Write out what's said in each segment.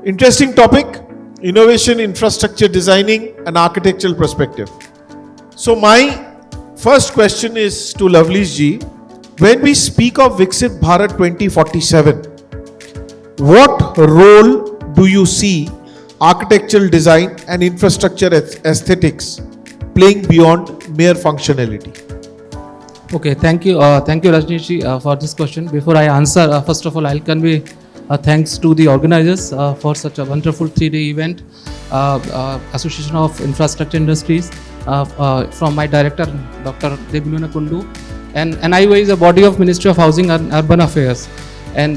Interesting topic, innovation, infrastructure designing and architectural perspective. So my first question is to Lovely's ji. When we speak of Viksit Bharat 2047, what role do you see architectural design and infrastructure aesthetics playing beyond mere functionality? Okay, thank you Rajneesh ji for this question. Before I answer, first of all, I'll convey thanks to the organizers for such a wonderful 3-day event, Association of Infrastructure Industries, from my director, Dr. Debiluna Kundu, and NIO is a body of Ministry of Housing and Urban Affairs, and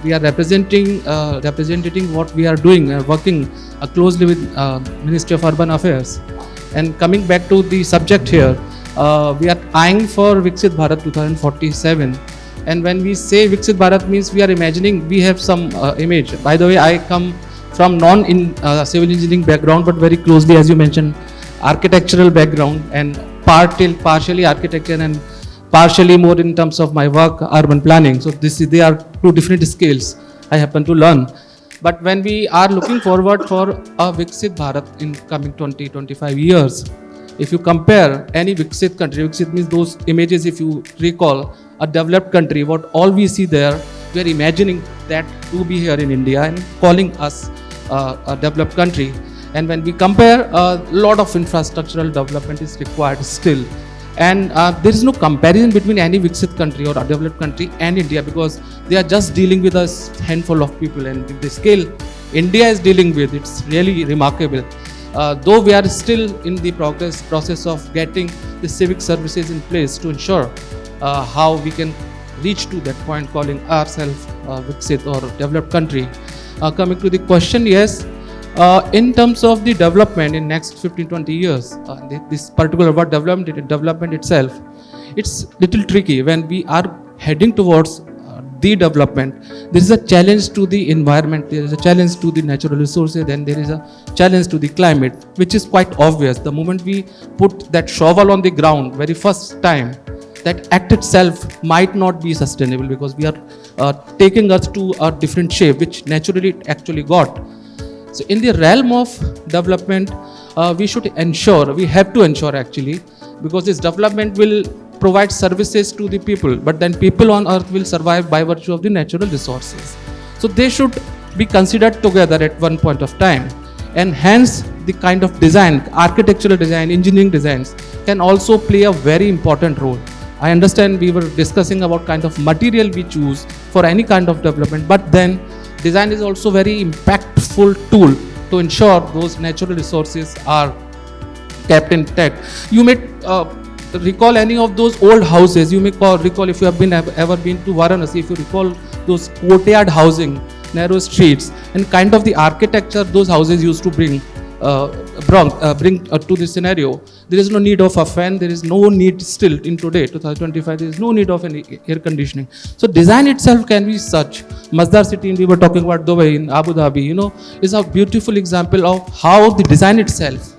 we are representing what we are doing, working closely with Ministry of Urban Affairs. And coming back to the subject here, we are eyeing for Viksit Bharat 2047. And when we say Viksit Bharat means we are imagining we have some image. By the way, I come from civil engineering background, but very closely, as you mentioned, architectural background, and partially architecture and partially more in terms of my work, urban planning. So they are two different skills I happen to learn. But when we are looking forward for a Viksit Bharat in coming 20-25 years, if you compare any Viksit country, Viksit means those images, if you recall, a developed country, what all we see there, we are imagining that to be here in India and calling us a developed country. And when we compare, a lot of infrastructural development is required still. And there is no comparison between any Viksit country or a developed country and India, because they are just dealing with a handful of people, and with the scale India is dealing with, it's really remarkable. Though we are still in the process of getting the civic services in place to ensure how we can reach to that point calling ourselves Viksit or developed country. Coming to the question, yes, in terms of the development in next 15-20 years, this particular word development itself, it's little tricky. When we are heading towards the development, there is a challenge to the environment, there is a challenge to the natural resources, then there is a challenge to the climate, which is quite obvious. The moment we put that shovel on the ground very first time, that act itself might not be sustainable, because we are taking us to a different shape, which naturally it actually got. So in the realm of development, we have to ensure actually, because this development will provide services to the people, but then people on earth will survive by virtue of the natural resources. So they should be considered together at one point of time, and hence the kind of design, architectural design, engineering designs can also play a very important role. I understand we were discussing about kind of material we choose for any kind of development, but then design is also very impactful tool to ensure those natural resources are kept intact. You may recall any of those old houses. You may recall, if you have ever been to Varanasi, if you recall those courtyard housing, narrow streets, and kind of the architecture those houses used to bring to this scenario. There is no need of a fan, there is no need still in today, 2025, there is no need of any air conditioning. So design itself can be such. Masdar city, we were talking about Dubai, in Abu Dhabi, is a beautiful example of how the design itself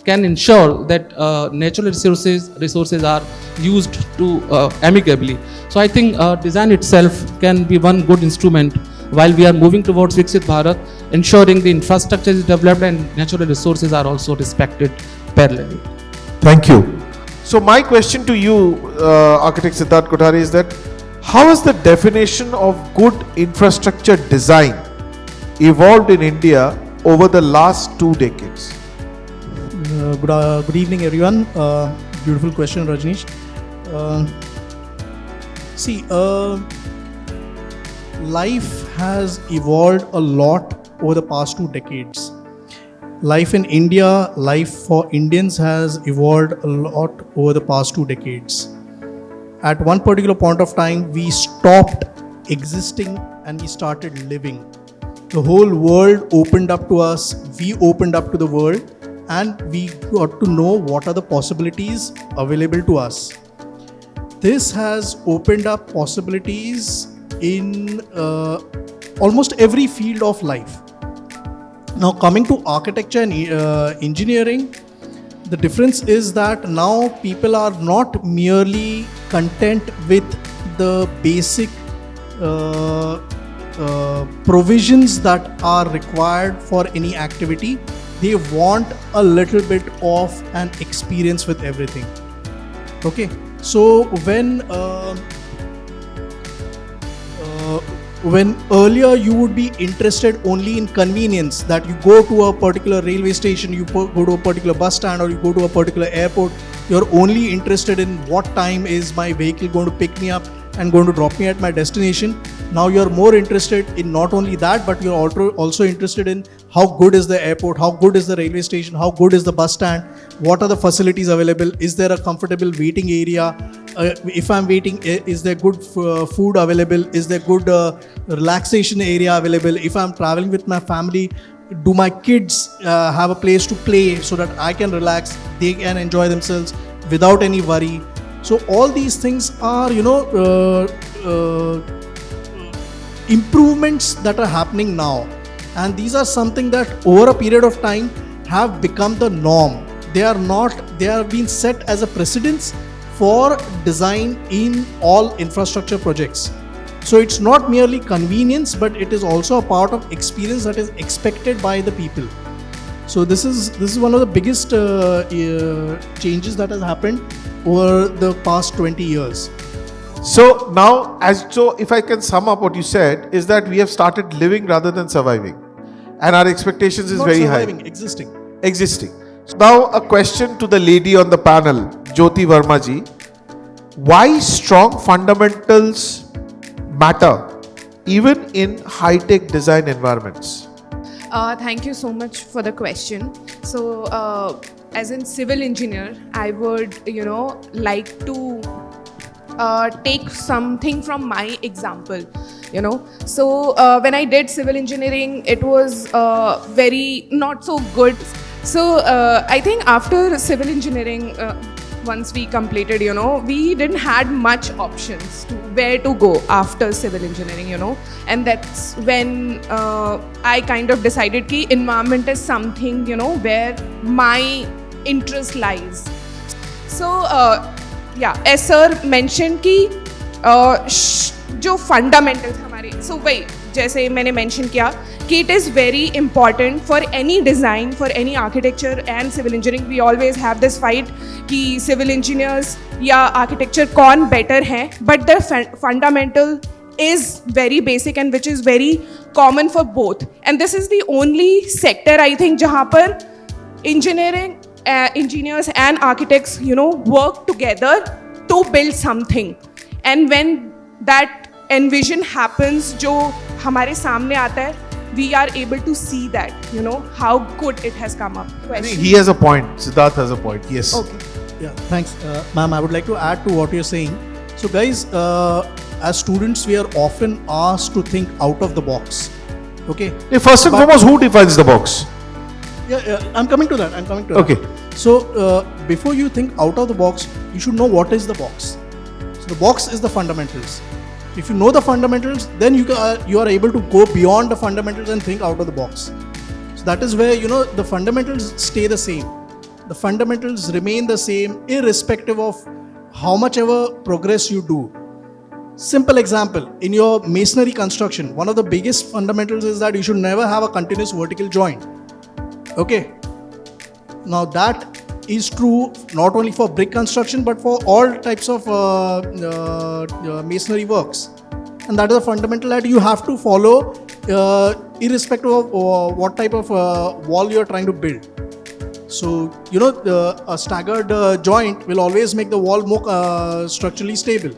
can ensure that natural resources are used to amicably. So I think design itself can be one good instrument while we are moving towards Viksit Bharat, ensuring the infrastructure is developed and natural resources are also respected parallelly. Thank you. So my question to you, Architect Siddharth Kothari, is that how has the definition of good infrastructure design evolved in India over the last 2 decades? Good evening, everyone. Beautiful question, Rajneesh. Life has evolved a lot over the past 2 decades. Life in India, life for Indians has evolved a lot over the past 2 decades. At one particular point of time, we stopped existing and we started living. The whole world opened up to us, we opened up to the world, and we got to know what are the possibilities available to us. This has opened up possibilities in almost every field of life. Now, coming to architecture and engineering, the difference is that now people are not merely content with the basic provisions that are required for any activity. They want a little bit of an experience with everything. Okay, so when earlier you would be interested only in convenience, that you go to a particular railway station, you go to a particular bus stand, or you go to a particular airport, you're only interested in what time is my vehicle going to pick me up and going to drop me at my destination. Now you're more interested in not only that, but you're also interested in how good is the airport, how good is the railway station, how good is the bus stand, what are the facilities available, is there a comfortable waiting area, if I'm waiting, is there good food available, is there good relaxation area available, if I'm traveling with my family, do my kids have a place to play so that I can relax, they can enjoy themselves without any worry. So all these things are, improvements that are happening now, and these are something that over a period of time have become the norm. They have been set as a precedence for design in all infrastructure projects. So it's not merely convenience, but it is also a part of experience that is expected by the people. So this is one of the biggest changes that has happened over the past 20 years. So now, if I can sum up what you said, is that we have started living rather than surviving, and our expectations is Not very surviving, high. existing. So now a question to the lady on the panel, Jyoti Verma ji. Why strong fundamentals matter even in high-tech design environments? Thank you so much for the question. So, as a civil engineer, I would, like to take something from my example. So when I did civil engineering, it was very not so good. So I think after civil engineering, once we completed, we didn't had much options to where to go after civil engineering, and that's when I kind of decided that environment is something, where my interest lies. So as sir mentioned कि जो fundamentals हमारे, so वही जैसे मैंने mention किया कि it is very important for any design, for any architecture and civil engineering. We always have this fight कि civil engineers या architecture कौन better है, but the fundamental is very basic and which is very common for both. And this is the only sector I think जहाँ पर engineers and architects, work together to build something. And when that envision happens, जो हमारे सामने आता है, we are able to see that, how good it has come up. He has a point. Siddharth has a point. Yes. Okay. Yeah, thanks. Ma'am, I would like to add to what you're saying. So guys, as students, we are often asked to think out of the box. Okay? First and foremost, who defines the box? Yeah, I'm coming to that. Okay. So before you think out of the box, you should know what is the box. So the box is the fundamentals. If you know the fundamentals, then you are able to go beyond the fundamentals and think out of the box. So that is where, the fundamentals stay the same. The fundamentals remain the same irrespective of how much ever progress you do. Simple example, in your masonry construction, one of the biggest fundamentals is that you should never have a continuous vertical joint. Okay. Now that is true not only for brick construction but for all types of masonry works, and that is a fundamental that you have to follow irrespective of what type of wall you are trying to build. So a staggered joint will always make the wall more structurally stable.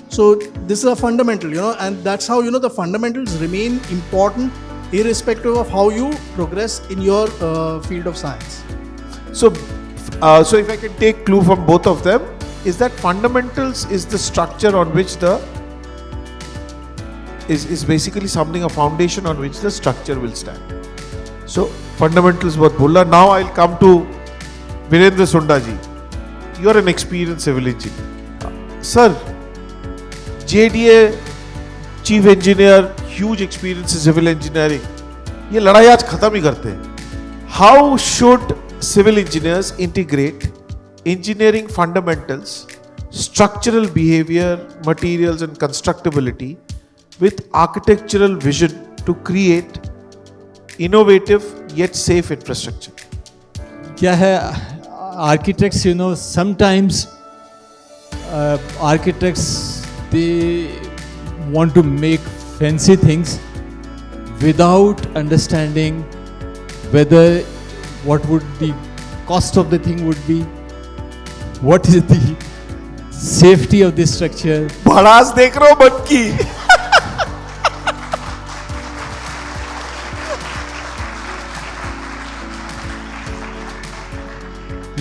So this is a fundamental, and that's how the fundamentals remain important irrespective of how you progress in your field of science. So if I can take clue from both of them, is that fundamentals is the structure on which is basically something, a foundation on which the structure will stand. So fundamentals what bola. Now I'll come to Virendra Sunda ji. You are an experienced civil engineer. Sir, JDA, Chief Engineer, huge experience in civil engineering. ये लड़ाई आज खत्म ही करते हैं. How should civil engineers integrate engineering fundamentals, structural behavior, materials and constructability with architectural vision to create innovative yet safe infrastructure? क्या है, architects, sometimes architects, they want to make fancy things without understanding whether what would the cost of the thing would be, what is the safety of the structure. भड़ास देख रहे हो बन की?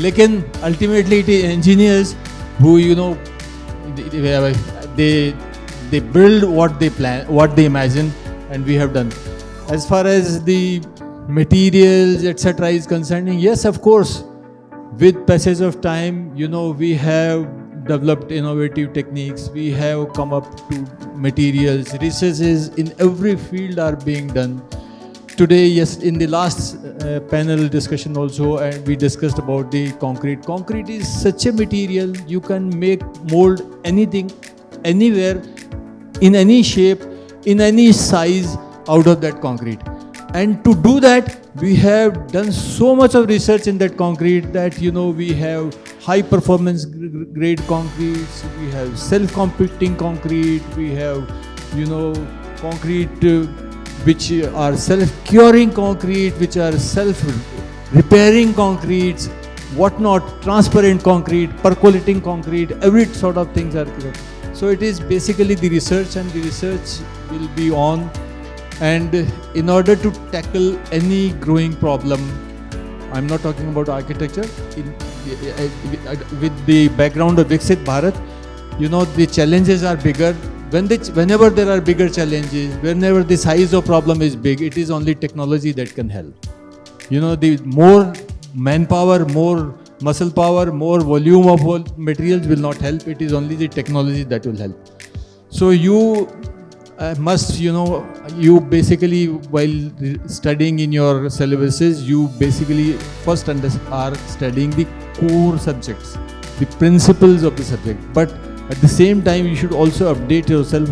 लेकिन ultimately it is engineers who they build what they plan, what they imagine, and we have done. As far as the materials etc. is concerning, yes, of course, with passage of time, we have developed innovative techniques, we have come up to materials, researches in every field are being done. Today, yes, in the last panel discussion also, and we discussed about the concrete. Concrete is such a material, you can mold anything, anywhere, in any shape, in any size out of that concrete. And to do that, we have done so much of research in that concrete that, we have high performance grade concretes, we have self-compacting concrete, we have, concrete which are self-curing concrete, which are self-repairing concretes, whatnot, transparent concrete, percolating concrete, every sort of things are there. So it is basically the research, and the research will be on. And in order to tackle any growing problem, I'm not talking about architecture, with the background of Viksit Bharat, the challenges are bigger. Whenever there are bigger challenges, whenever the size of problem is big, it is only technology that can help. The more manpower, more muscle power, more volume of materials will not help. It is only the technology that will help. So you must, you basically, while studying in your syllabuses, you basically first are studying the core subjects, the principles of the subject. But at the same time, you should also update yourself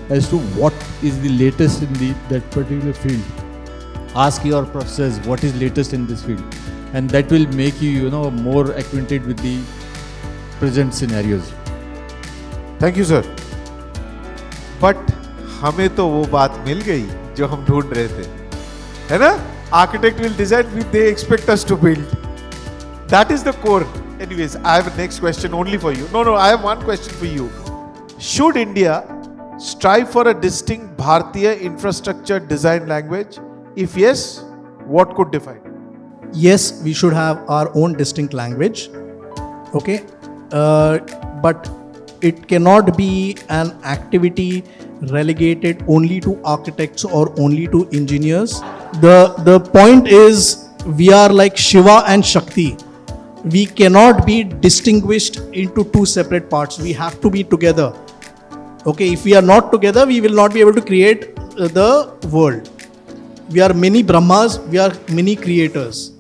as to what is the latest in that particular field. Ask your professors what is latest in this field, and that will make you, more acquainted with the present scenarios. Thank you, sir. But हमें तो वो बात मिल गई जो हम ढूंढ रहे थे, है ना? Architect will design, they expect us to build. That is the core. Anyways, I have a next question only for you. No, I have one question for you. Should India strive for a distinct Bharatiya infrastructure design language? If yes, what could define it? Yes, we should have our own distinct language. Okay, but it cannot be an activity relegated only to architects or only to engineers. The point is, we are like Shiva and Shakti. We cannot be distinguished into two separate parts. We have to be together. Okay, if we are not together, we will not be able to create the world. We are many Brahmas, we are many creators.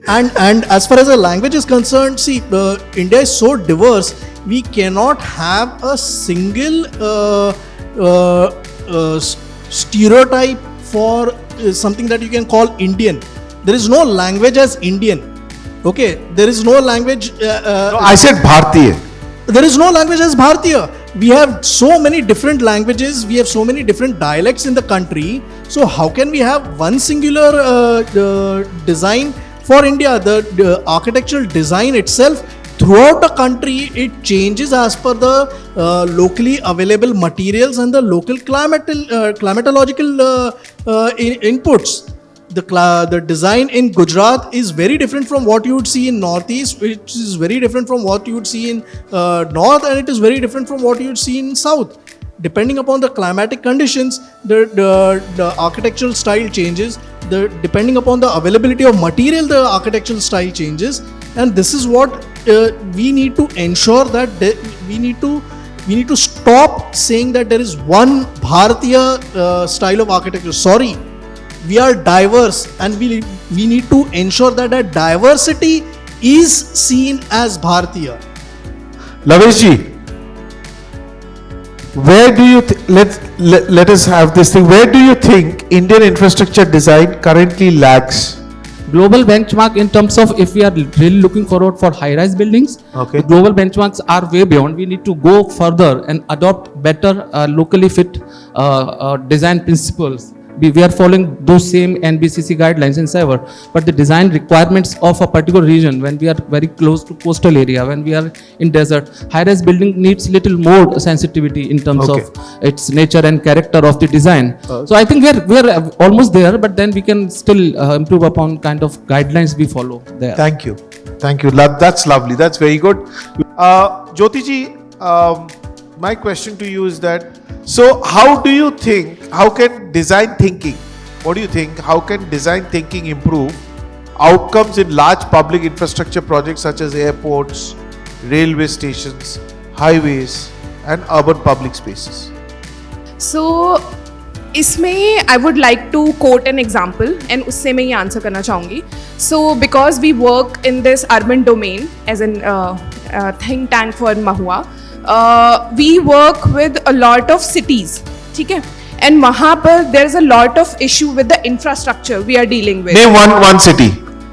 And as far as the language is concerned, see, India is so diverse, we cannot have a single stereotype for something that you can call Indian. There is no language as Indian. Okay, there is no language. No, I said Bharatiya. There is no language as Bharatiya. We have so many different languages, we have so many different dialects in the country. So how can we have one singular design for India? The architectural design itself throughout the country, it changes as per the locally available materials and the local climatological inputs. The design in Gujarat is very different from what you would see in Northeast, which is very different from what you would see in North, and it is very different from what you would see in South. Depending upon the climatic conditions, the architectural style changes. Depending upon the availability of material, the architectural style changes. And this is what we need to ensure, that we need to stop saying that there is one Bharatiya style of architecture. Sorry. We are diverse, and we need to ensure that that diversity is seen as Bharatiya. Lavesh ji, where do you let us have this thing. Where do you think Indian infrastructure design currently lags? Global benchmark in terms of if we are really looking forward for high-rise buildings, Okay. the global benchmarks are way beyond. We need to go further and adopt better locally fit design principles. We are following those same NBCC guidelines in cyber, but the design requirements of a particular region, when we are very close to coastal area, when we are in desert, high-rise building needs little more sensitivity in terms Okay. of its nature and character of the design. So I think we are almost there, but then we can still improve upon kind of guidelines we follow there. Thank you. That's lovely. That's very good. Jyoti ji, my question to you is that, so how do you think, how can design thinking, what do you think, how can design thinking improve outcomes in large public infrastructure projects such as airports, railway stations, highways and urban public spaces? So इसमें I would like to quote an example and उससे मैं ये answer करना चाहूँगी. So because we work in this urban domain as an think tank for Mahua, we work with a lot of cities, ठीक है? And वहाँ पर there is a lot of issue with the infrastructure we are dealing with. Name one city.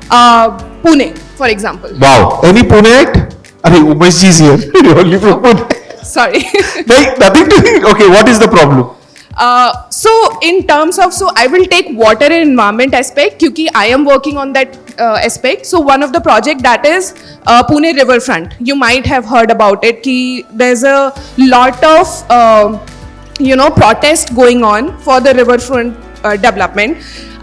Pune, for example. Wow. Any Puneite? Umesh ji is here. You're only from Pune. Sorry. Nothing to. Okay, what is the problem? So in terms of, so I will take water and environment aspect क्योंकि I am working on that aspect. So one of the project that is Pune riverfront. You might have heard about it कि there's a lot of protest going on for the riverfront development.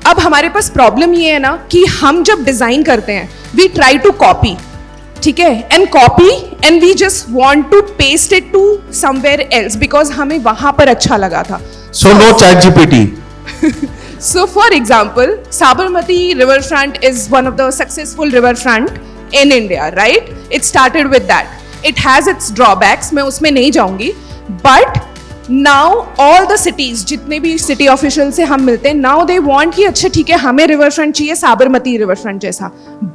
अब हमारे पास problem ये है ना कि हम जब design करते हैं वी ट्राई टू कॉपी, ठीक है, and copy and we just want to paste it to somewhere else because हमें वहां पर अच्छा लगा था. So no ChatGPT. So for example, Sabarmati riverfront is one of the successful riverfront in India, right? It started with that. It has its drawbacks, मैं उसमें नहीं जाऊंगी, but now all the cities, जितने भी city officials से हम मिलते हैं, now they want कि अच्छा ठीक है हमें riverfront चाहिए साबरमती riverfront जैसा,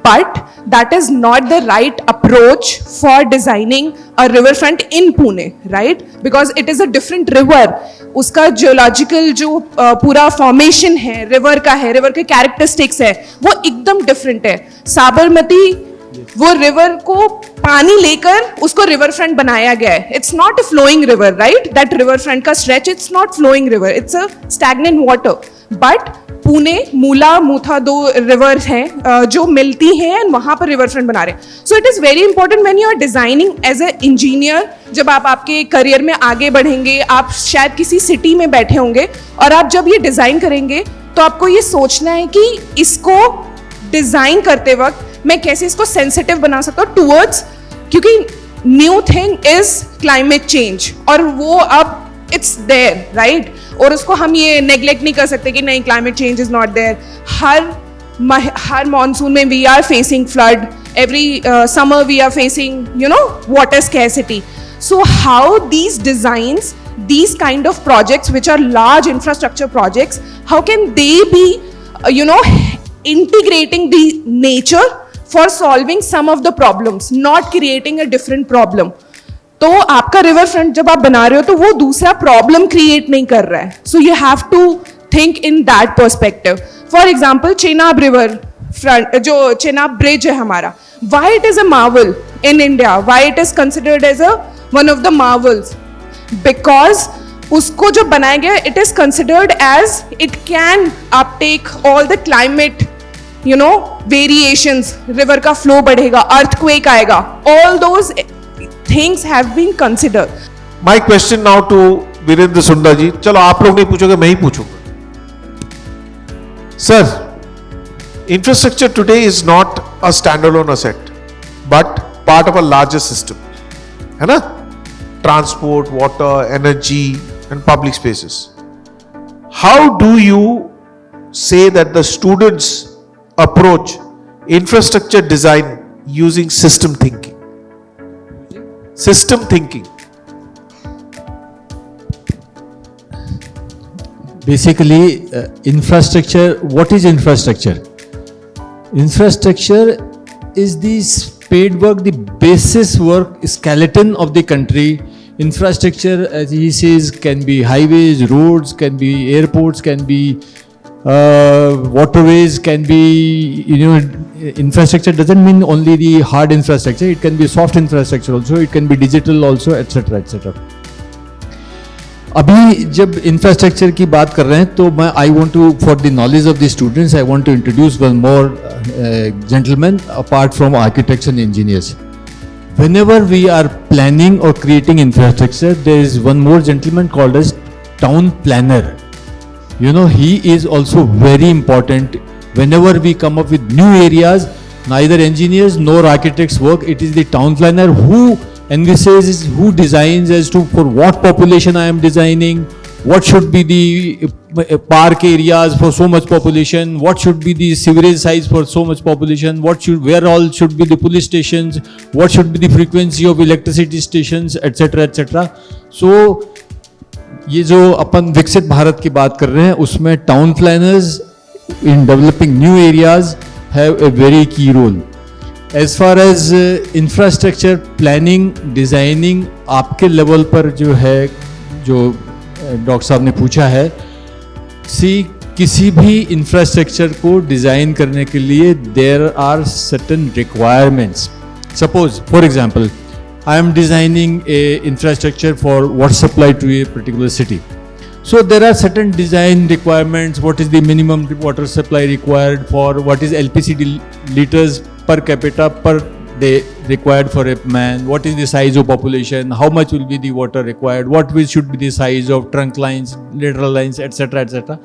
but that is not the right approach for designing a riverfront in Pune, right? Because it is a different river. उसका geological जो पूरा formation है river का है, river के characteristics है, वो एकदम different है. साबरमती वो रिवर को पानी लेकर उसको रिवर फ्रंट बनाया गया है. It's not a flowing river, right? That river front का stretch, it's not flowing river, it's a stagnant water. But Pune Mula Mutha दो रिवर हैं जो मिलती हैं एंड वहां पर रिवर फ्रंट बना रहे हैं. So it is very important when you are designing as a engineer. जब आप आपके करियर में आगे बढ़ेंगे, आप शायद किसी सिटी में बैठे होंगे और आप जब ये डिजाइन करेंगे तो आपको ये सोचना है कि इसको डिजाइन करते वक्त मैं कैसे इसको सेंसिटिव बना सकता हूँ टूवर्ड्स, क्योंकि new thing is climate change और वो अब इट्स देयर, राइट? और उसको हम ये नेग्लेक्ट नहीं कर सकते कि नहीं climate change is not there. हर मॉनसून में we are facing flood, every summer we are facing water scarcity. So how these designs, these kind of projects which are large infrastructure projects, how can they be integrating the nature for solving some of the problems, not creating a different problem. तो आपका river front जब आप बना रहे हो तो वो दूसरा प्रॉब्लम क्रिएट नहीं कर रहा है. So you have to think in that perspective. For example Chenab river front, जो चेनाब ब्रिज है हमारा, why it is a marvel in India, why it is considered as a one of the marvels? Because उसको जो बनाया गया, it is considered as it can uptake all the climate variations, river का flow बढ़ेगा, earthquake आएगा, all those things have been considered. My question now to Virendra Sunda ji. चलो आप लोग नहीं पूछोगे, मैं ही पूछूंगा. Sir, infrastructure today is not a standalone asset, but part of a larger system. है ना? Transport, water, energy, and public spaces. How do you say that the students approach infrastructure design using system thinking? System thinking. Basically, infrastructure, what is infrastructure? Infrastructure is the spade work, the basis work, skeleton of the country, Infrastructure, as he says, can be highways, roads, can be airports, can be waterways, can be, infrastructure doesn't mean only the hard infrastructure. It can be soft infrastructure also. It can be digital also, etc. etc. अभी जब infrastructure की बात कर रहे हैं तो मैं I want to for the knowledge of the students I want to introduce one more gentlemen apart from architects and engineers. Whenever we are planning or creating infrastructure, there is one more gentleman called as town planner. He is also very important. Whenever we come up with new areas, neither engineers nor architects work. It is the town planner who envisages, who designs as to for what population I am designing, what should be the park areas for so much population, what should be the sewerage size for so much population, where all should be the police stations, what should be the frequency of electricity stations, etc. etc. So ये जो अपन विकसित भारत की बात कर रहे हैं उसमें town planners in developing new areas have a very key role. As far as infrastructure planning designing आपके लेवल पर जो है, जो डॉक्टर साहब ने पूछा है, किसी भी इंफ्रास्ट्रक्चर को डिज़ाइन करने के लिए there are certain requirements. Suppose for example I am designing a infrastructure for water supply to a particular city. So there are certain design requirements. What is the minimum water supply required for? What is LPCD liters per capita per day required for a man? What is the size of population? How much will be the water required? What should be the size of trunk lines, lateral lines, etc. etc.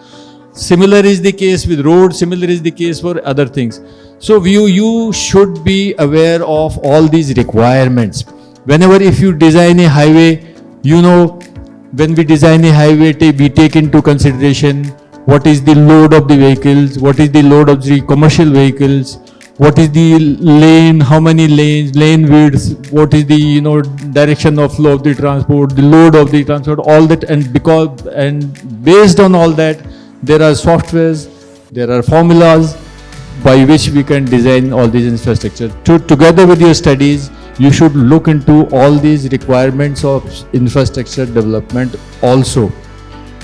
Similar is the case with roads. Similar is the case for other things. So you should be aware of all these requirements. Whenever if you design a highway, when we design a highway, we take into consideration what is the load of the vehicles, what is the load of the commercial vehicles, what is the lane, how many lanes, lane widths, what is the direction of flow of the transport, the load of the transport, all that, and based on all that, there are softwares, there are formulas by which we can design all these infrastructure. Together with your studies, you should look into all these requirements of infrastructure development also.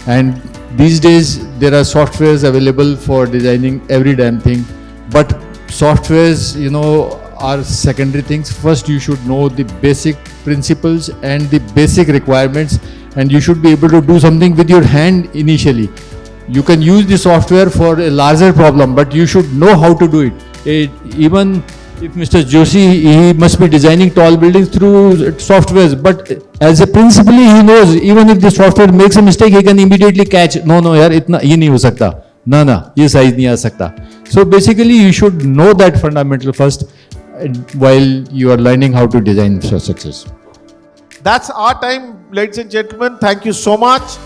And these days there are softwares available for designing every damn thing, but softwares are secondary things. First you should know the basic principles and the basic requirements, and you should be able to do something with your hand initially. You can use the software for a larger problem, but you should know how to do it. Even if Mr. Joshi, he must be designing tall buildings through softwares, but as a principle he knows even if the software makes a mistake, he can immediately catch. No yaar, itna ye nahi ho sakta. Na, ye size nahi aa sakta. So basically you should know that fundamental first while you are learning how to design infrastructures. That's our time, ladies and gentlemen. Thank you so much.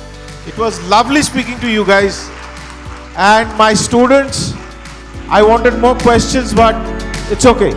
It was lovely speaking to you guys. And my students, I wanted more questions, but it's okay.